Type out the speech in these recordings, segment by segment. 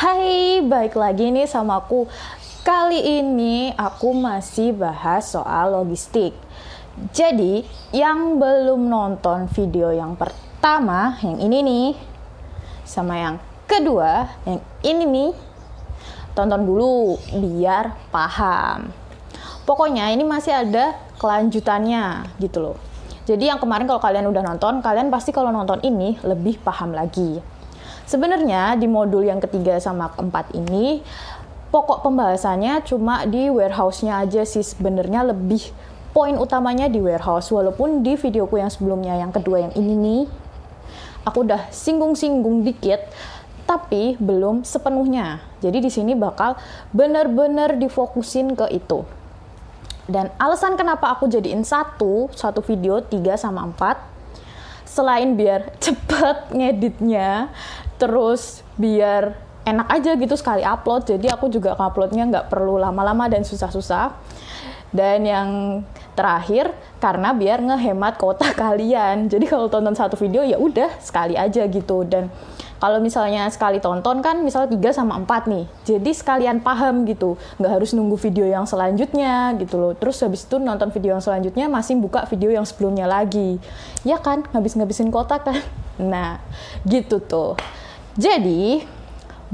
Hai, balik lagi nih sama aku. Kali ini aku masih bahas soal logistik. Jadi, yang belum nonton video yang pertama, yang ini nih, sama yang kedua, yang ini nih, tonton dulu biar paham. Pokoknya ini masih ada kelanjutannya gitu loh. Jadi yang kemarin kalau kalian udah nonton, kalian pasti kalau nonton ini lebih paham lagi. Sebenarnya di modul yang ketiga sama keempat ini, pokok pembahasannya cuma di warehouse-nya aja sih, sebenarnya lebih poin utamanya di warehouse. Walaupun di videoku yang sebelumnya, yang kedua yang ini nih, aku udah singgung-singgung dikit, tapi belum sepenuhnya. Jadi di sini bakal bener-bener difokusin ke itu. Dan alasan kenapa aku jadiin satu video 3 sama 4, selain biar cepet ngeditnya, terus biar enak aja gitu sekali upload, jadi aku juga uploadnya nggak perlu lama-lama dan susah-susah. Dan yang terakhir, karena biar ngehemat kuota kalian, jadi kalau tonton satu video ya udah sekali aja gitu. Dan kalau misalnya sekali tonton kan misalnya 3 sama 4 nih, jadi sekalian paham gitu, nggak harus nunggu video yang selanjutnya gitu loh. Terus habis itu nonton video yang selanjutnya masih buka video yang sebelumnya lagi, ya kan, ngabisin kuota kan. Nah gitu tuh. Jadi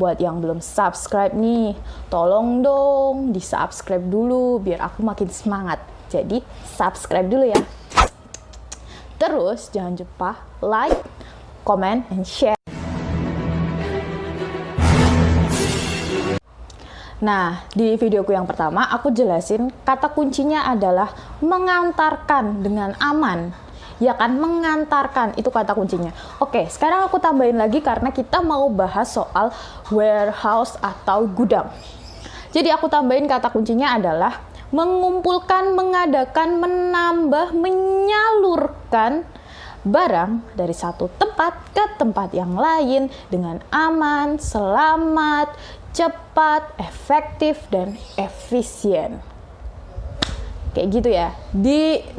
buat yang belum subscribe nih, tolong dong di subscribe dulu biar aku makin semangat. Jadi subscribe dulu ya. Terus jangan lupa like, comment, and share. Nah, di videoku yang pertama aku jelasin kata kuncinya adalah mengantarkan dengan aman. Ya kan, mengantarkan itu kata kuncinya. Oke, sekarang aku tambahin lagi karena kita mau bahas soal warehouse atau gudang. Jadi aku tambahin kata kuncinya adalah mengumpulkan, mengadakan, menambah, menyalurkan barang dari satu tempat ke tempat yang lain dengan aman, selamat, cepat, efektif, dan efisien. Kayak gitu ya.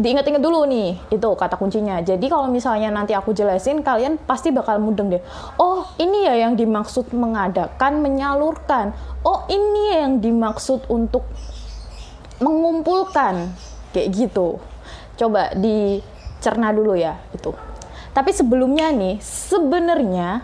Diingat-ingat dulu nih, itu kata kuncinya. Jadi kalau misalnya nanti aku jelasin, kalian pasti bakal mudeng deh. Oh, ini ya yang dimaksud mengadakan, menyalurkan. Oh, ini ya yang dimaksud untuk mengumpulkan. Kayak gitu. Coba dicerna dulu ya, itu. Tapi sebelumnya nih, sebenarnya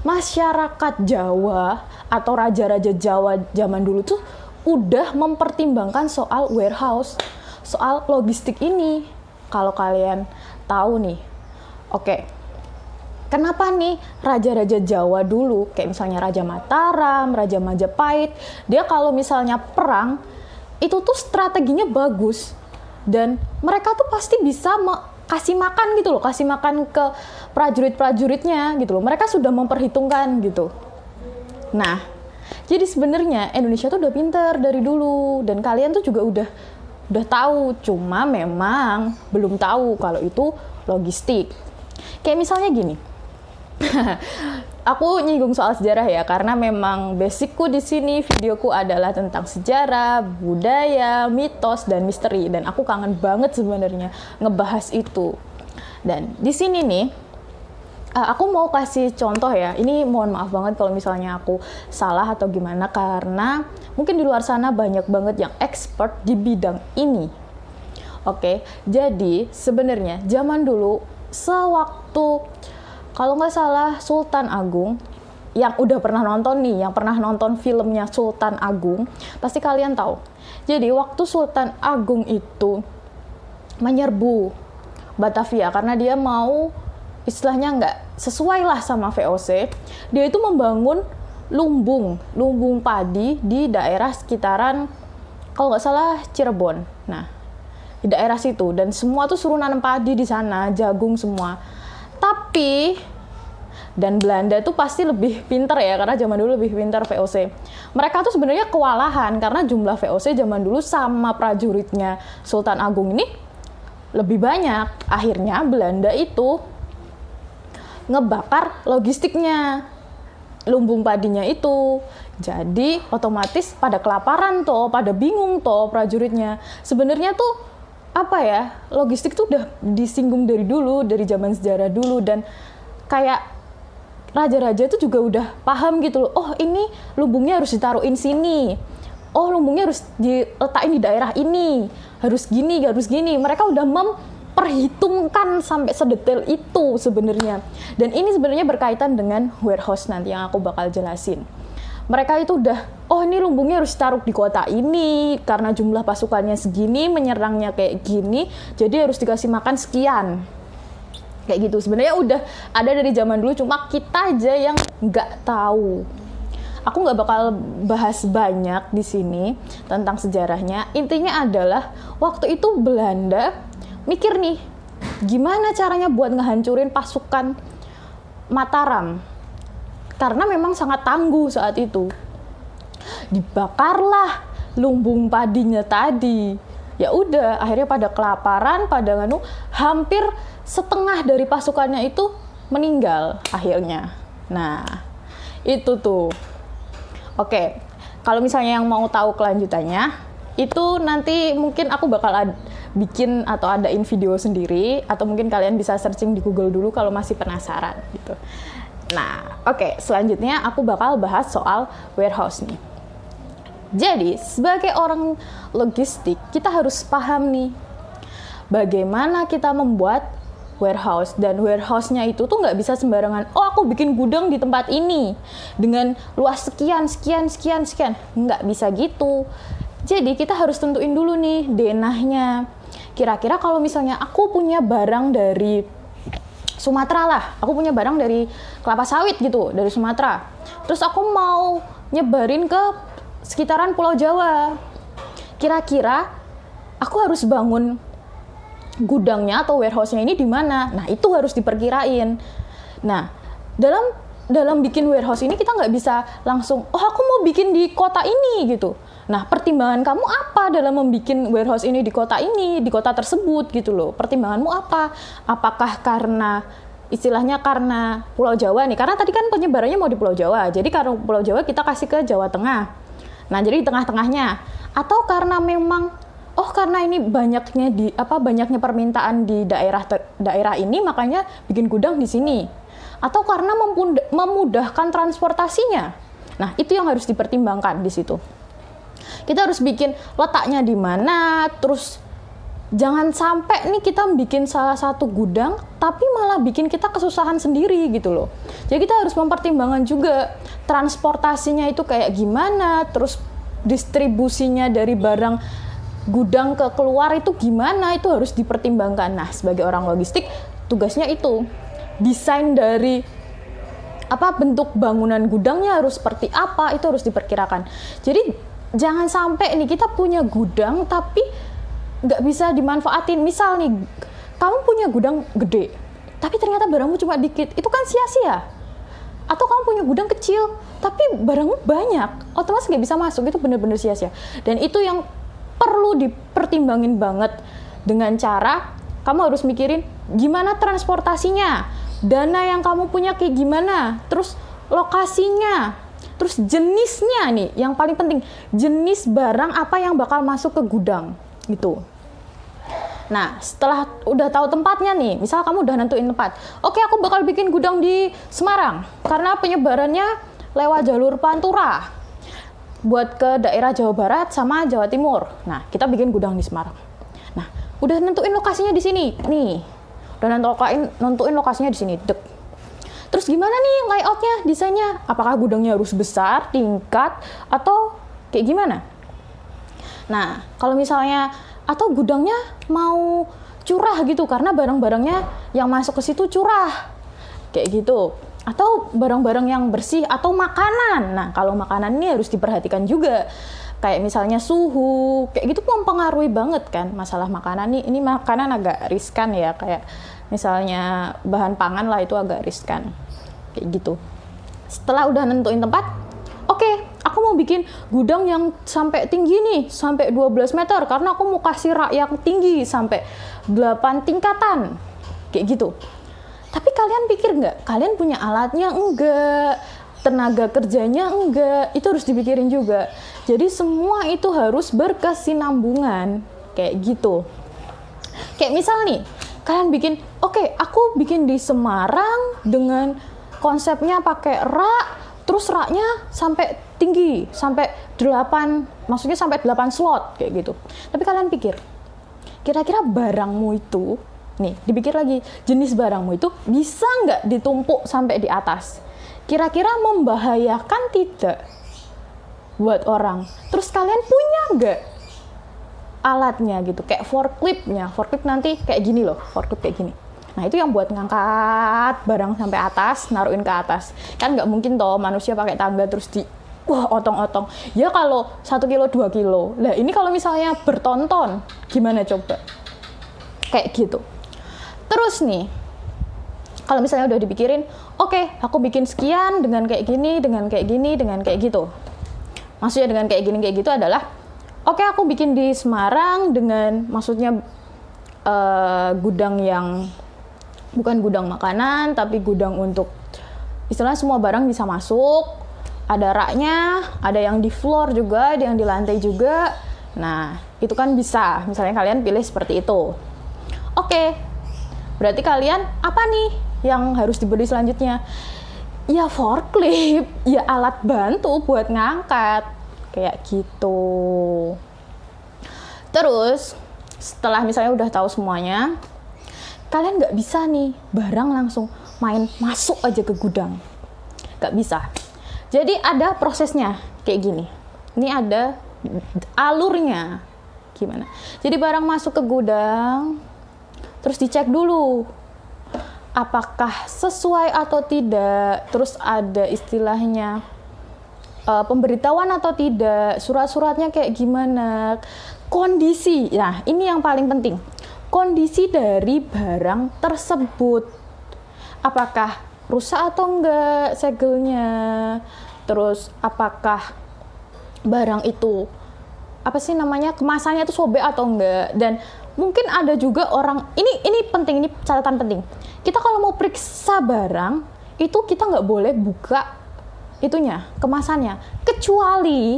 masyarakat Jawa atau raja-raja Jawa zaman dulu tuh udah mempertimbangkan soal warehouse, soal logistik ini. Kalau kalian tahu nih, oke, kenapa nih raja-raja Jawa dulu, kayak misalnya Raja Mataram, Raja Majapahit, dia kalau misalnya perang, itu tuh strateginya bagus. Dan mereka tuh pasti bisa kasih makan gitu loh, kasih makan ke prajurit-prajuritnya gitu loh. Mereka sudah memperhitungkan gitu. Nah, jadi sebenarnya Indonesia tuh udah pinter dari dulu, dan kalian tuh juga udah tahu, cuma memang belum tahu kalau itu logistik. Kayak misalnya gini, aku nyinggung soal sejarah ya, karena memang basicku di sini videoku adalah tentang sejarah, budaya, mitos, dan misteri, dan aku kangen banget sebenarnya ngebahas itu. Dan di sini nih, aku mau kasih contoh ya. Ini mohon maaf banget kalau misalnya aku salah atau gimana, karena mungkin di luar sana banyak banget yang expert di bidang ini. Oke, jadi sebenarnya zaman dulu, sewaktu kalau nggak salah Sultan Agung, yang udah pernah nonton nih, yang pernah nonton filmnya Sultan Agung, pasti kalian tahu. Jadi waktu Sultan Agung itu menyerbu Batavia karena dia mau, istilahnya nggak sesuai lah sama VOC, dia itu membangun lumbung padi di daerah sekitaran, kalau nggak salah Cirebon. Nah, di daerah situ, dan semua tuh suruh nanam padi di sana, jagung semua. Tapi, dan Belanda tuh pasti lebih pintar ya, karena zaman dulu lebih pintar VOC. Mereka tuh sebenarnya kewalahan karena jumlah VOC zaman dulu sama prajuritnya Sultan Agung ini lebih banyak. Akhirnya Belanda itu ngebakar logistiknya, lumbung padinya itu. Jadi otomatis pada kelaparan toh, pada bingung toh prajuritnya. Sebenarnya tuh apa ya, logistik tuh udah disinggung dari dulu, dari zaman sejarah dulu, dan kayak raja-raja itu juga udah paham gitu loh. Oh, ini lumbungnya harus ditaruhin sini. Oh, lumbungnya harus diletakin di daerah ini. Harus gini, harus gini. Mereka udah memperhitungkan sampai sedetail itu sebenarnya. Dan ini sebenarnya berkaitan dengan warehouse nanti yang aku bakal jelasin. Mereka itu udah, oh ini lumbungnya harus taruh di kota ini, karena jumlah pasukannya segini, menyerangnya kayak gini, jadi harus dikasih makan sekian. Kayak gitu, sebenarnya udah ada dari zaman dulu, cuma kita aja yang nggak tahu. Aku nggak bakal bahas banyak di sini tentang sejarahnya, intinya adalah waktu itu Belanda mikir nih, gimana caranya buat ngehancurin pasukan Mataram. Karena memang sangat tangguh saat itu. Dibakarlah lumbung padinya tadi. Ya udah, akhirnya pada kelaparan, pada hampir setengah dari pasukannya itu meninggal akhirnya. Nah, itu tuh. Oke, kalau misalnya yang mau tahu kelanjutannya, itu nanti mungkin aku bakal bikin atau adain video sendiri, atau mungkin kalian bisa searching di Google dulu kalau masih penasaran gitu. Nah, oke, selanjutnya aku bakal bahas soal warehouse nih. Jadi, sebagai orang logistik, kita harus paham nih, bagaimana kita membuat warehouse. Dan warehouse-nya itu tuh nggak bisa sembarangan, oh aku bikin gudang di tempat ini, dengan luas sekian. Nggak bisa gitu. Jadi, kita harus tentuin dulu nih, denahnya. Kira-kira kalau misalnya aku punya barang dari Sumatera lah, aku punya barang dari kelapa sawit gitu, dari Sumatera. Terus aku mau nyebarin ke sekitaran Pulau Jawa. Kira-kira aku harus bangun gudangnya atau warehouse-nya ini di mana? Nah, itu harus diperkirain. Nah, dalam bikin warehouse ini kita nggak bisa langsung, oh aku mau bikin di kota ini gitu. Nah, pertimbangan kamu apa dalam membuat warehouse ini di kota tersebut gitu loh. Pertimbanganmu apa? Apakah karena istilahnya karena Pulau Jawa nih? Karena tadi kan penyebarannya mau di Pulau Jawa. Jadi karena Pulau Jawa kita kasih ke Jawa Tengah. Nah, jadi di tengah-tengahnya. Atau karena memang karena ini banyaknya permintaan di daerah ini makanya bikin gudang di sini. Atau karena memudahkan transportasinya. Nah, itu yang harus dipertimbangkan di situ. Kita harus bikin letaknya di mana, terus jangan sampai nih kita bikin salah satu gudang, tapi malah bikin kita kesusahan sendiri gitu loh. Jadi kita harus mempertimbangkan juga transportasinya itu kayak gimana, terus distribusinya dari barang gudang ke keluar itu gimana, itu harus dipertimbangkan. Nah, sebagai orang logistik, tugasnya itu desain dari bentuk bangunan gudangnya harus seperti apa, itu harus diperkirakan. Jadi jangan sampai nih kita punya gudang tapi nggak bisa dimanfaatin. Misal nih, kamu punya gudang gede, tapi ternyata barangmu cuma dikit, itu kan sia-sia. Atau kamu punya gudang kecil, tapi barangmu banyak, otomatis nggak bisa masuk, itu benar-benar sia-sia. Dan itu yang perlu dipertimbangin banget, dengan cara kamu harus mikirin gimana transportasinya, dana yang kamu punya kayak gimana, terus lokasinya, terus jenisnya nih, yang paling penting, jenis barang apa yang bakal masuk ke gudang, gitu. Nah, setelah udah tahu tempatnya nih, misal kamu udah nentuin tempat, oke aku bakal bikin gudang di Semarang, karena penyebarannya lewat jalur Pantura, buat ke daerah Jawa Barat sama Jawa Timur. Nah, kita bikin gudang di Semarang. Nah, udah nentuin lokasinya di sini, nih, udah nentuin lokasinya di sini, dek. Terus gimana nih layoutnya, desainnya? Apakah gudangnya harus besar, tingkat, atau kayak gimana? Nah, kalau misalnya, atau gudangnya mau curah gitu, karena barang-barangnya yang masuk ke situ curah, kayak gitu. Atau barang-barang yang bersih, atau makanan. Nah, kalau makanan ini harus diperhatikan juga. Kayak misalnya suhu, kayak gitu mempengaruhi banget kan masalah makanan nih. Ini makanan agak riskan ya, kayak misalnya bahan pangan lah, itu agak riskan. Kayak gitu. Setelah udah nentuin tempat, oke, aku mau bikin gudang yang sampai tinggi nih, sampai 12 meter, karena aku mau kasih rak yang tinggi sampai 8 tingkatan. Kayak gitu. Tapi kalian pikir nggak? Kalian punya alatnya? Enggak. Tenaga kerjanya? Enggak. Itu harus dipikirin juga. Jadi semua itu harus berkesinambungan. Kayak gitu. Kayak misal nih, kalian bikin, oke, aku bikin di Semarang dengan konsepnya pakai rak, terus raknya sampai tinggi, sampai 8, maksudnya sampai 8 slot kayak gitu. Tapi kalian pikir, kira-kira barangmu itu, nih dipikir lagi, jenis barangmu itu bisa nggak ditumpuk sampai di atas? Kira-kira membahayakan tidak buat orang? Terus kalian punya nggak alatnya gitu, kayak forkliftnya? Forklift nanti kayak gini loh, forklift kayak gini. Nah itu yang buat ngangkat barang sampai atas, naruhin ke atas. Kan nggak mungkin toh manusia pakai tangga terus otong-otong. Ya kalau 1 kilo 2 kilo. Nah ini kalau misalnya bertonton, gimana coba? Kayak gitu. Terus nih, kalau misalnya udah dipikirin, oke, aku bikin sekian dengan kayak gini, dengan kayak gini, dengan kayak gitu. Maksudnya dengan kayak gini, kayak gitu adalah, oke, aku bikin di Semarang dengan, maksudnya gudang yang bukan gudang makanan, tapi gudang untuk istilahnya semua barang bisa masuk. Ada raknya, ada yang di floor juga, ada yang di lantai juga. Nah, itu kan bisa. Misalnya kalian pilih seperti itu. Oke, berarti kalian apa nih yang harus dibeli selanjutnya? Ya forklift, ya alat bantu buat ngangkat. Kayak gitu. Terus, setelah misalnya udah tahu semuanya, kalian nggak bisa nih barang langsung main masuk aja ke gudang. Nggak bisa. Jadi ada prosesnya kayak gini. Ini ada alurnya. Gimana? Jadi barang masuk ke gudang, terus dicek dulu apakah sesuai atau tidak. Terus ada istilahnya pemberitahuan atau tidak, surat-suratnya kayak gimana, kondisi. Nah, ini yang paling penting. Kondisi dari barang tersebut. Apakah rusak atau enggak segelnya? Terus apakah barang itu kemasannya itu sobek atau enggak? Dan mungkin ada juga orang, ini penting, ini catatan penting. Kita kalau mau periksa barang, itu kita nggak boleh buka kemasannya, kecuali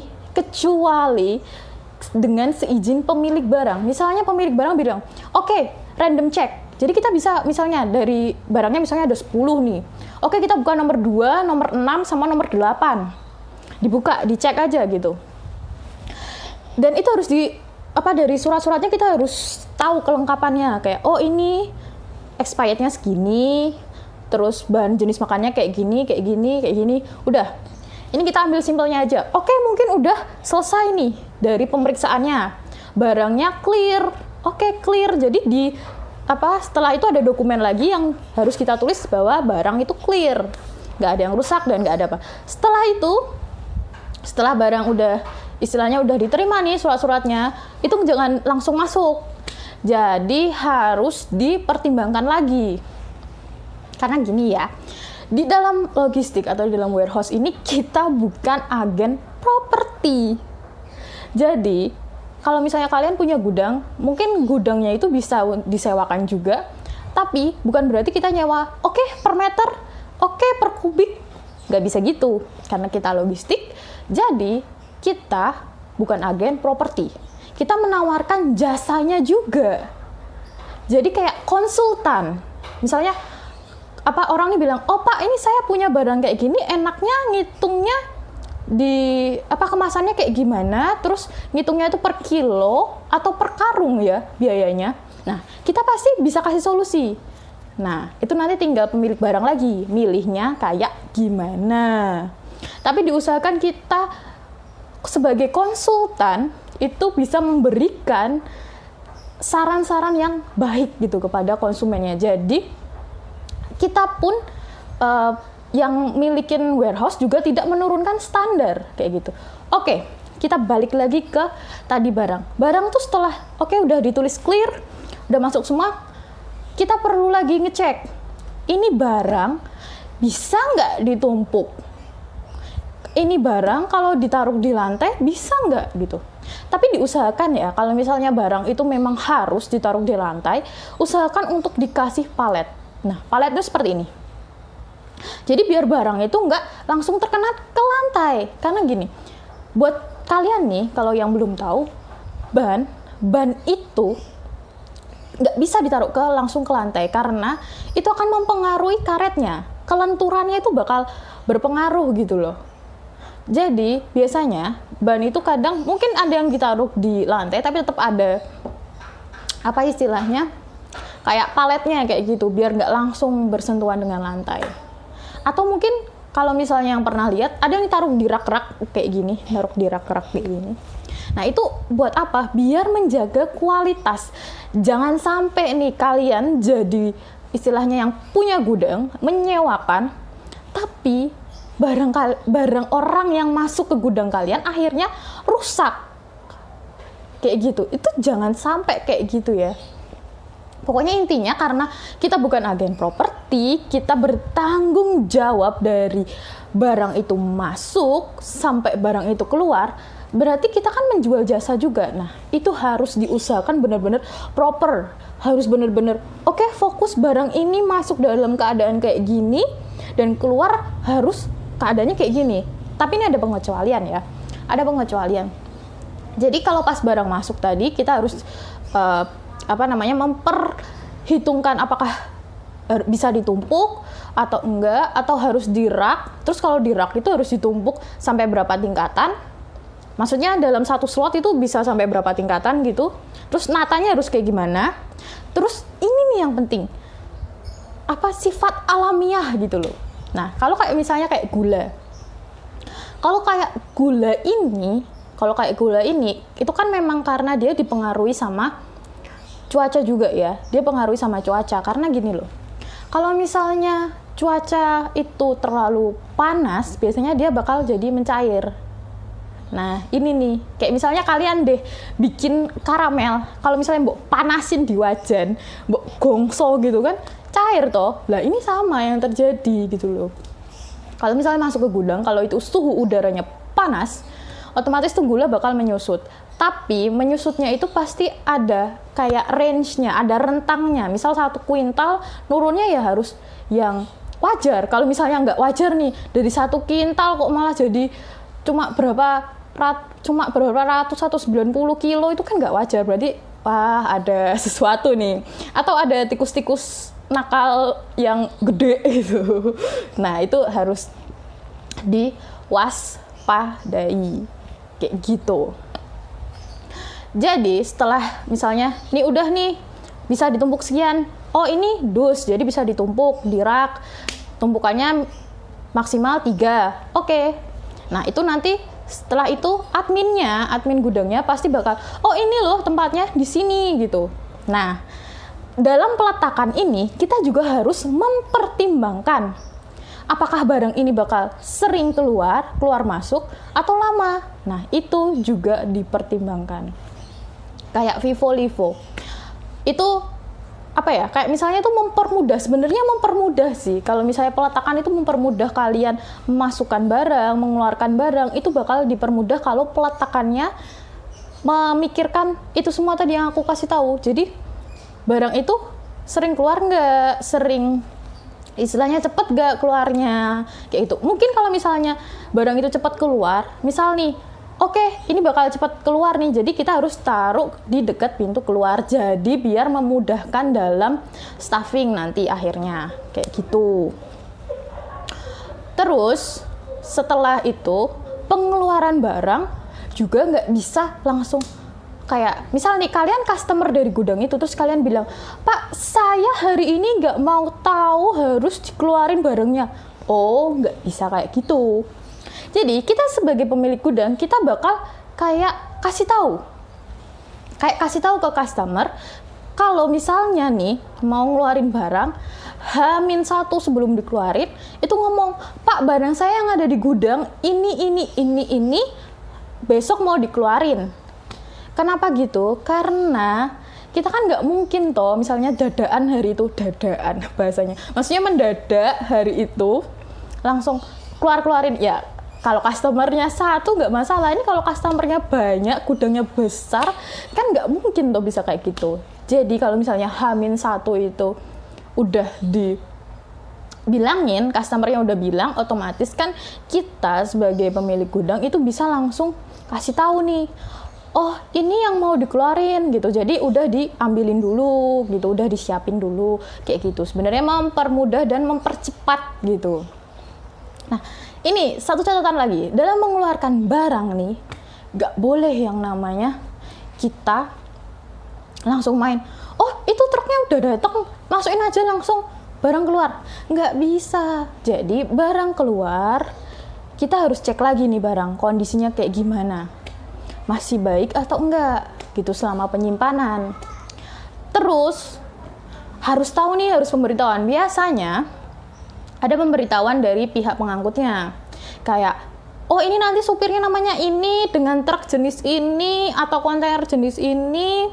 dengan seizin pemilik barang. Misalnya pemilik barang bilang, oke, random check. Jadi kita bisa misalnya dari barangnya misalnya ada 10 nih. Oke, kita buka nomor 2, nomor 6, sama nomor 8. Dibuka, dicek aja gitu. Dan itu harus dari surat-suratnya kita harus tahu kelengkapannya. Kayak, oh ini expirednya segini, terus bahan jenis makannya kayak gini. Udah, ini kita ambil simpelnya aja. Oke, mungkin udah selesai nih dari pemeriksaannya. Barangnya clear. Oke, clear. Jadi setelah itu ada dokumen lagi yang harus kita tulis bahwa barang itu clear. Nggak ada yang rusak dan nggak ada apa. Setelah barang udah diterima nih surat-suratnya, itu jangan langsung masuk. Jadi harus dipertimbangkan lagi. Karena gini ya, di dalam logistik atau di dalam warehouse ini kita bukan agen properti. Jadi, kalau misalnya kalian punya gudang, mungkin gudangnya itu bisa disewakan juga, tapi bukan berarti kita nyewa, oke, per meter, oke, per kubik. Nggak bisa gitu, karena kita logistik, jadi kita bukan agen properti. Kita menawarkan jasanya juga. Jadi kayak konsultan. Misalnya, orang ini bilang, oh Pak, ini saya punya barang kayak gini, enaknya ngitungnya kemasannya kayak gimana, terus ngitungnya itu per kilo atau per karung ya biayanya. Nah, kita pasti bisa kasih solusi. Nah, itu nanti tinggal pemilik barang lagi, milihnya kayak gimana. Tapi diusahakan kita sebagai konsultan itu bisa memberikan saran-saran yang baik gitu kepada konsumennya. Jadi, kita pun yang milikin warehouse juga tidak menurunkan standar kayak gitu. Oke, kita balik lagi ke tadi barang. Barang tuh setelah udah ditulis clear, udah masuk semua, kita perlu lagi ngecek. Ini barang bisa nggak ditumpuk? Ini barang kalau ditaruh di lantai bisa nggak gitu? Tapi diusahakan ya, kalau misalnya barang itu memang harus ditaruh di lantai, usahakan untuk dikasih palet. Nah, palet itu seperti ini. Jadi biar barang itu nggak langsung terkena ke lantai. Karena gini, buat kalian nih, kalau yang belum tahu, ban itu nggak bisa ditaruh langsung ke lantai, karena itu akan mempengaruhi karetnya. kelenturannya itu bakal berpengaruh gitu loh. Jadi biasanya ban itu kadang mungkin ada yang ditaruh di lantai tapi tetap ada apa istilahnya kayak paletnya kayak gitu biar nggak langsung bersentuhan dengan lantai. Atau mungkin kalau misalnya yang pernah lihat ada yang ditaruh di rak-rak kayak gini, naruh di rak-rak kayak gini. Nah itu buat apa? Biar menjaga kualitas. Jangan sampai nih kalian jadi istilahnya yang punya gudang menyewakan, tapi barang orang yang masuk ke gudang kalian akhirnya rusak kayak gitu. Itu jangan sampai kayak gitu ya. Pokoknya intinya karena kita bukan agen properti, kita bertanggung jawab dari barang itu masuk sampai barang itu keluar, berarti kita kan menjual jasa juga. Nah, itu harus diusahakan benar-benar proper. Harus benar-benar, oke, fokus barang ini masuk dalam keadaan kayak gini dan keluar harus keadaannya kayak gini. Tapi ini ada pengecualian ya. Ada pengecualian. Jadi kalau pas barang masuk tadi kita harus memperhitungkan apakah bisa ditumpuk atau enggak, atau harus di rak. Terus kalau di rak itu harus ditumpuk sampai berapa tingkatan. Maksudnya dalam satu slot itu bisa sampai berapa tingkatan gitu. Terus natanya harus kayak gimana. Terus ini nih yang penting. Apa sifat alamiah gitu loh. Nah, kalau kayak misalnya kayak gula. Kalau kayak gula ini itu kan memang karena dia dipengaruhi sama cuaca juga ya. Dia pengaruhi sama cuaca karena gini loh. Kalau misalnya cuaca itu terlalu panas, biasanya dia bakal jadi mencair. Nah, ini nih, kayak misalnya kalian deh bikin karamel, kalau misalnya mbok panasin di wajan, mbok gongso gitu kan, cair toh. Lah ini sama yang terjadi gitu loh. Kalau misalnya masuk ke gudang, kalau itu suhu udaranya panas, otomatis tuh gula bakal menyusut. Tapi menyusutnya itu pasti ada kayak range-nya, ada rentangnya. Misal 1 kuintal nurunnya ya harus yang wajar. Kalau misalnya nggak wajar nih, dari 1 kuintal kok malah jadi cuma berapa ratus atau 90 kilo, itu kan nggak wajar. Berarti wah ada sesuatu nih. Atau ada tikus-tikus nakal yang gede gitu. Nah itu harus diwaspadai kayak gitu. Jadi setelah misalnya nih udah nih bisa ditumpuk sekian, oh ini dus jadi bisa ditumpuk di rak, tumpukannya maksimal 3. Oke. Nah itu nanti setelah itu admin gudangnya pasti bakal, oh ini loh tempatnya di sini gitu. Nah dalam peletakan ini kita juga harus mempertimbangkan apakah barang ini bakal sering keluar masuk atau lama. Nah itu juga dipertimbangkan. Kayak Vivo Livo itu apa ya, kayak misalnya itu mempermudah sih. Kalau misalnya peletakan itu mempermudah kalian memasukkan barang, mengeluarkan barang, itu bakal dipermudah kalau peletakannya memikirkan itu semua tadi yang aku kasih tahu. Jadi barang itu sering keluar nggak, sering istilahnya cepet nggak keluarnya kayak itu. Mungkin kalau misalnya barang itu cepat keluar, misal nih oke, ini bakal cepat keluar nih, jadi kita harus taruh di dekat pintu keluar, jadi biar memudahkan dalam stuffing nanti akhirnya, kayak gitu. Terus, setelah itu, pengeluaran barang juga nggak bisa langsung kayak, misal nih kalian customer dari gudang itu, terus kalian bilang, Pak, saya hari ini nggak mau tahu harus dikeluarin barangnya. Oh, nggak bisa kayak gitu. Jadi kita sebagai pemilik gudang kita bakal kayak kasih tahu ke customer kalau misalnya nih mau ngeluarin barang H-1 sebelum dikeluarin itu ngomong, Pak, barang saya yang ada di gudang ini besok mau dikeluarin. Kenapa gitu? Karena kita kan nggak mungkin toh misalnya dadaan hari itu, dadaan bahasanya, maksudnya mendadak hari itu langsung keluarin ya. Kalau customernya 1 nggak masalah, ini kalau customernya banyak, gudangnya besar, kan nggak mungkin tuh bisa kayak gitu. Jadi kalau misalnya H-1 itu udah dibilangin, customernya udah bilang, otomatis kan kita sebagai pemilik gudang itu bisa langsung kasih tahu nih, oh ini yang mau dikeluarin gitu, jadi udah diambilin dulu gitu, udah disiapin dulu kayak gitu. Sebenarnya mempermudah dan mempercepat gitu. Nah, ini satu catatan lagi, dalam mengeluarkan barang nih gak boleh yang namanya kita langsung main, oh itu truknya udah datang, masukin aja langsung barang keluar. Nggak bisa. Jadi barang keluar, kita harus cek lagi nih barang kondisinya kayak gimana, masih baik atau enggak gitu selama penyimpanan. Terus harus tahu nih, harus pemberitahuan. Biasanya ada pemberitahuan dari pihak pengangkutnya, kayak oh ini nanti supirnya namanya ini, dengan truk jenis ini atau kontainer jenis ini,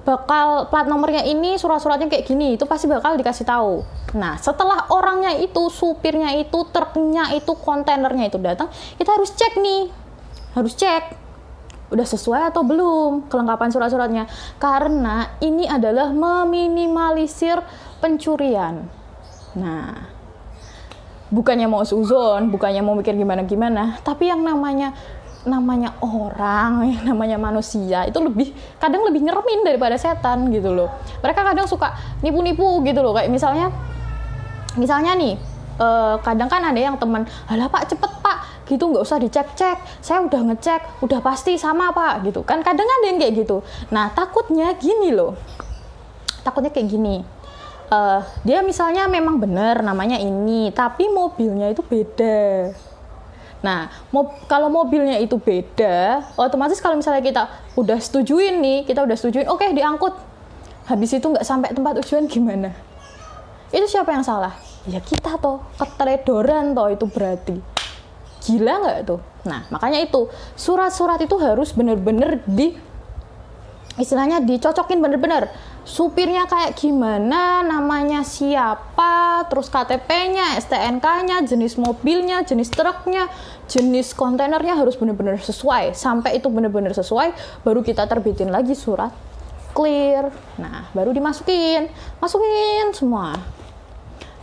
bakal plat nomornya ini, surat-suratnya kayak gini, itu pasti bakal dikasih tahu. Nah, setelah orangnya itu, supirnya itu, truknya itu, kontainernya itu datang, kita harus cek nih, harus cek udah sesuai atau belum kelengkapan surat-suratnya, karena ini adalah meminimalisir pencurian. Nah, bukannya mau suzon, bukannya mau mikir gimana-gimana, tapi yang namanya orang, yang namanya manusia itu kadang lebih nyeremin daripada setan gitu loh. Mereka kadang suka nipu-nipu gitu loh, kayak misalnya nih, kadang kan ada yang teman, alah pak cepet pak gitu, nggak usah dicek-cek, saya udah ngecek, udah pasti sama pak gitu kan, kadang ada yang kayak gitu. Nah takutnya kayak gini, dia misalnya memang bener namanya ini, tapi mobilnya itu beda. Nah, kalau mobilnya itu beda, otomatis kalau misalnya kita udah setujuin, oke diangkut, habis itu nggak sampai tempat tujuan gimana? Itu siapa yang salah? Ya kita toh, keteledoran toh itu berarti. Gila nggak tuh? Nah, makanya itu, surat-surat itu harus bener-bener istilahnya dicocokin bener-bener. Supirnya kayak gimana, namanya siapa, terus KTP-nya, STNK-nya, jenis mobilnya, jenis truknya, jenis kontainernya harus benar-benar sesuai. Sampai itu benar-benar sesuai, baru kita terbitin lagi surat clear. Nah, baru masukin semua.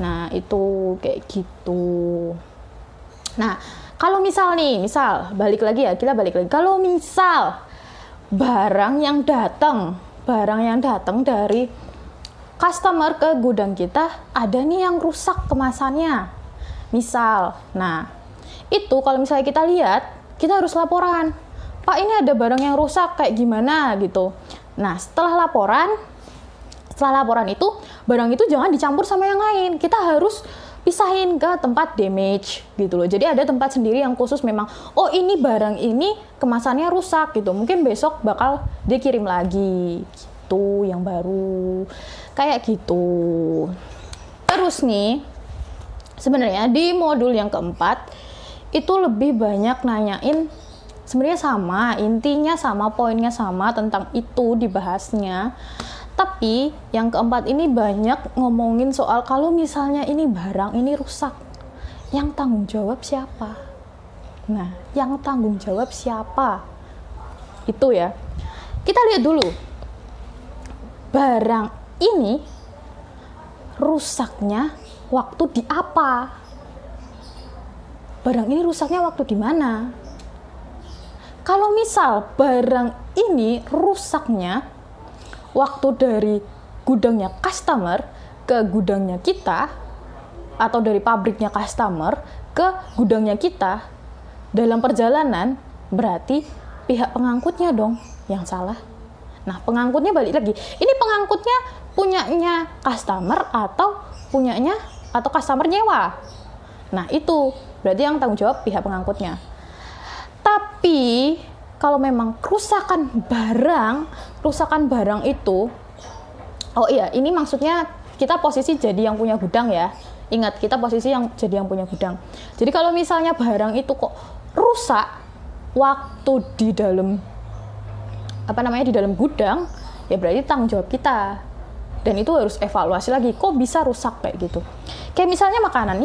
Nah, itu kayak gitu. Nah, kalau misal balik lagi, kalau misal barang yang datang dari customer ke gudang kita, ada nih yang rusak kemasannya misal. Nah itu kalau misalnya kita lihat, kita harus laporan, pak ini ada barang yang rusak kayak gimana gitu. Nah setelah laporan itu, barang itu jangan dicampur sama yang lain, kita harus pisahin ke tempat damage gitu loh. Jadi ada tempat sendiri yang khusus memang, oh ini barang ini kemasannya rusak gitu, mungkin besok bakal dikirim lagi gitu, yang baru kayak gitu. Terus nih, sebenarnya di modul yang keempat itu lebih banyak nanyain, sebenarnya sama, intinya sama, poinnya sama, tentang itu dibahasnya. Tapi yang keempat ini banyak ngomongin soal kalau misalnya ini barang ini rusak, yang tanggung jawab siapa? Nah, yang tanggung jawab siapa? Itu ya. Kita lihat dulu. Barang ini rusaknya waktu di apa? Barang ini rusaknya waktu di mana? Kalau misal barang ini rusaknya waktu dari gudangnya customer ke gudangnya kita, atau dari pabriknya customer ke gudangnya kita, dalam perjalanan, berarti pihak pengangkutnya dong yang salah. Nah, pengangkutnya balik lagi, ini pengangkutnya punyanya customer atau customer nyewa. Nah, itu berarti yang tanggung jawab pihak pengangkutnya. Tapi kalau memang kerusakan barang itu, oh iya, ini maksudnya kita posisi jadi yang punya gudang ya. Ingat, kita posisi yang jadi yang punya gudang. Jadi kalau misalnya barang itu kok rusak waktu di dalam gudang, ya berarti tanggung jawab kita. Dan itu harus evaluasi lagi, kok bisa rusak kayak gitu. Kayak misalnya makanan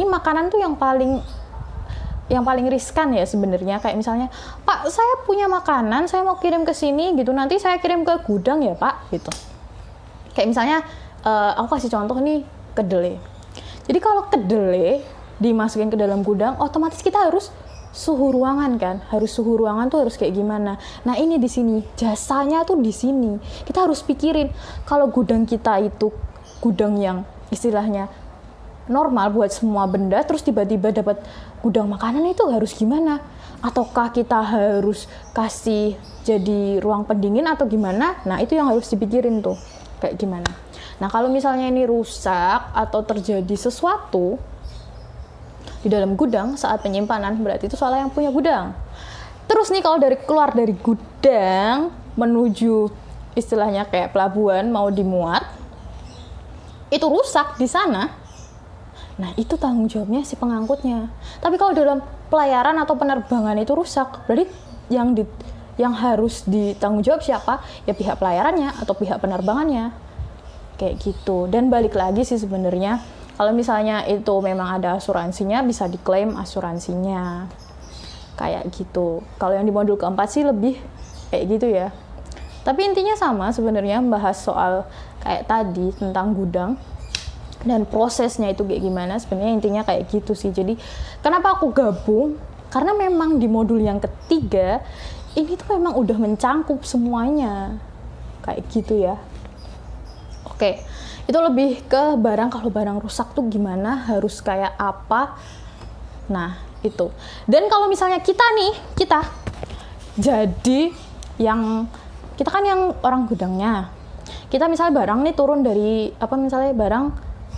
tuh yang paling riskan ya sebenarnya. Kayak misalnya, Pak, saya punya makanan, saya mau kirim ke sini gitu, nanti saya kirim ke gudang ya Pak gitu. Kayak misalnya, aku kasih contoh nih, kedelai. Jadi kalau kedelai dimasukin ke dalam gudang, otomatis kita harus suhu ruangan kan, harus suhu ruangan tuh harus kayak gimana. Nah ini di sini jasanya tuh di sini. Kita harus pikirin kalau gudang kita itu gudang yang istilahnya normal buat semua benda, terus tiba-tiba dapat gudang makanan, itu harus gimana? Ataukah kita harus kasih jadi ruang pendingin atau gimana? Nah itu yang harus dipikirin tuh, kayak gimana. Nah kalau misalnya ini rusak atau terjadi sesuatu di dalam gudang saat penyimpanan, berarti itu salah yang punya gudang. Terus nih kalau keluar dari gudang menuju istilahnya kayak pelabuhan mau dimuat, itu rusak di sana, nah itu tanggung jawabnya si pengangkutnya. Tapi kalau dalam pelayaran atau penerbangan itu rusak, berarti yang harus ditanggung jawab siapa? Ya pihak pelayarannya atau pihak penerbangannya, kayak gitu. Dan balik lagi sih sebenarnya, kalau misalnya itu memang ada asuransinya, bisa diklaim asuransinya. Kayak gitu. Kalau yang di modul keempat sih lebih kayak gitu ya. Tapi intinya sama sebenarnya, membahas soal kayak tadi tentang gudang dan prosesnya itu kayak gimana. Sebenarnya intinya kayak gitu sih. Jadi kenapa aku gabung? Karena memang di modul yang ketiga ini tuh memang udah mencangkup semuanya. Kayak gitu ya. Oke. Itu lebih ke barang, kalau barang rusak tuh gimana, harus kayak apa. Nah itu. Dan kalau misalnya kita jadi kita kan yang orang gudangnya, kita misalnya barang nih turun dari misalnya barang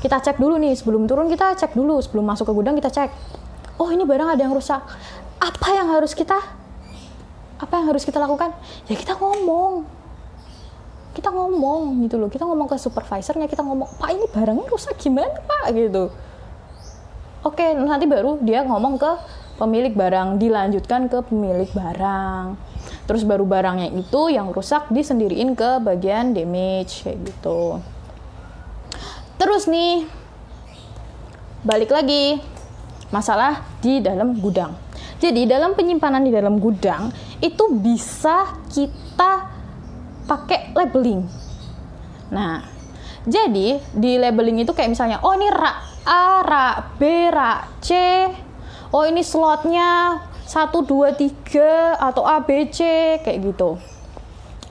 kita cek dulu nih, sebelum turun kita cek dulu, sebelum masuk ke gudang kita cek, oh ini barang ada yang rusak, apa yang harus kita lakukan? Ya kita ngomong gitu loh, kita ngomong ke supervisornya, kita ngomong, Pak ini barangnya rusak gimana Pak gitu. Oke, nanti baru dia ngomong ke pemilik barang, dilanjutkan ke pemilik barang, terus baru barangnya itu yang rusak disendiriin ke bagian damage kayak gitu. Terus nih balik lagi masalah di dalam gudang. Jadi dalam penyimpanan di dalam gudang itu bisa kita pakai labeling. Nah, jadi di labeling itu kayak misalnya, oh ini rak A, rak B, rak C. Oh ini slotnya 1, 2, 3 atau A, B, C kayak gitu.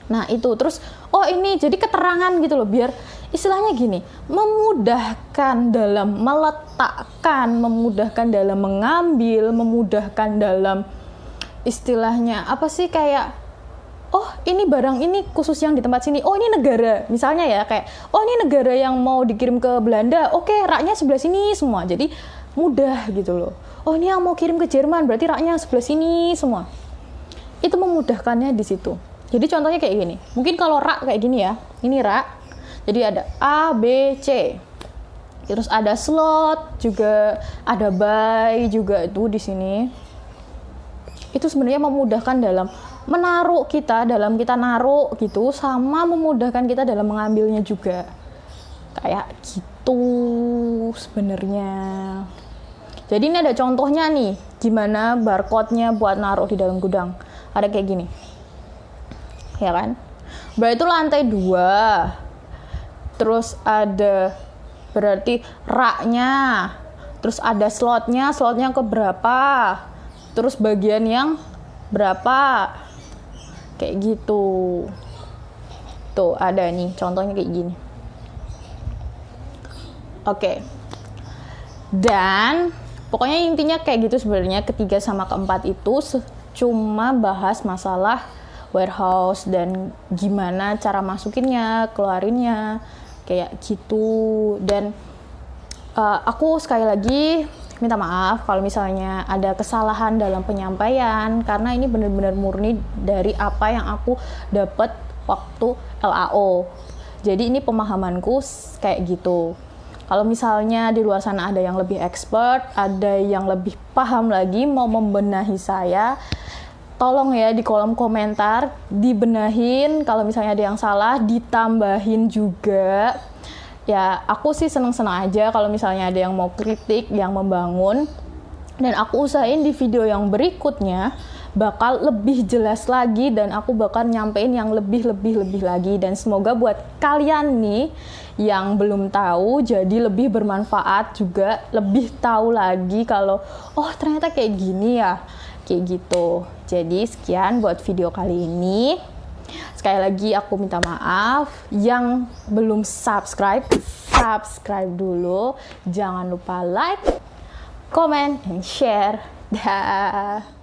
Nah itu terus, oh ini jadi keterangan gitu loh, biar istilahnya gini, memudahkan dalam meletakkan, memudahkan dalam mengambil, memudahkan dalam istilahnya apa sih, kayak oh ini barang ini khusus yang di tempat sini, oh ini negara misalnya ya, kayak oh ini negara yang mau dikirim ke Belanda, oke raknya sebelah sini semua, jadi mudah gitu loh. Oh ini yang mau kirim ke Jerman, berarti raknya sebelah sini semua. Itu memudahkannya di situ. Jadi contohnya kayak gini, mungkin kalau rak kayak gini ya, ini rak, jadi ada A, B, C, terus ada slot juga, ada buy juga itu di sini. Itu sebenarnya memudahkan dalam menaruh kita, dalam kita naruh gitu, sama memudahkan kita dalam mengambilnya juga. Kayak gitu sebenarnya. Jadi ini ada contohnya nih, gimana barcode-nya buat naruh di dalam gudang. Ada kayak gini. Ya kan? Berarti itu lantai 2. Terus ada berarti raknya. Terus ada slotnya ke berapa. Terus bagian yang berapa. Kayak gitu. Tuh ada nih contohnya kayak gini. Oke. Dan pokoknya intinya kayak gitu sebenarnya, ketiga sama keempat itu cuma bahas masalah warehouse dan gimana cara masukinnya, keluarinnya, kayak gitu. Dan aku sekali lagi minta maaf kalau misalnya ada kesalahan dalam penyampaian, karena ini benar-benar murni dari apa yang aku dapat waktu LAO. Jadi ini pemahamanku kayak gitu. Kalau misalnya di luar sana ada yang lebih expert, ada yang lebih paham lagi mau membenahi saya, tolong ya di kolom komentar dibenahin. Kalau misalnya ada yang salah ditambahin juga. Ya aku sih seneng-seneng aja kalau misalnya ada yang mau kritik, yang membangun. Dan aku usahain di video yang berikutnya bakal lebih jelas lagi, dan aku bakal nyampein yang lebih lagi. Dan semoga buat kalian nih yang belum tahu jadi lebih bermanfaat juga, lebih tahu lagi kalau oh ternyata kayak gini ya. kayak gitu. Jadi sekian buat video kali ini. Sekali lagi aku minta maaf, yang belum subscribe dulu. Jangan lupa like, comment, and share. Dah.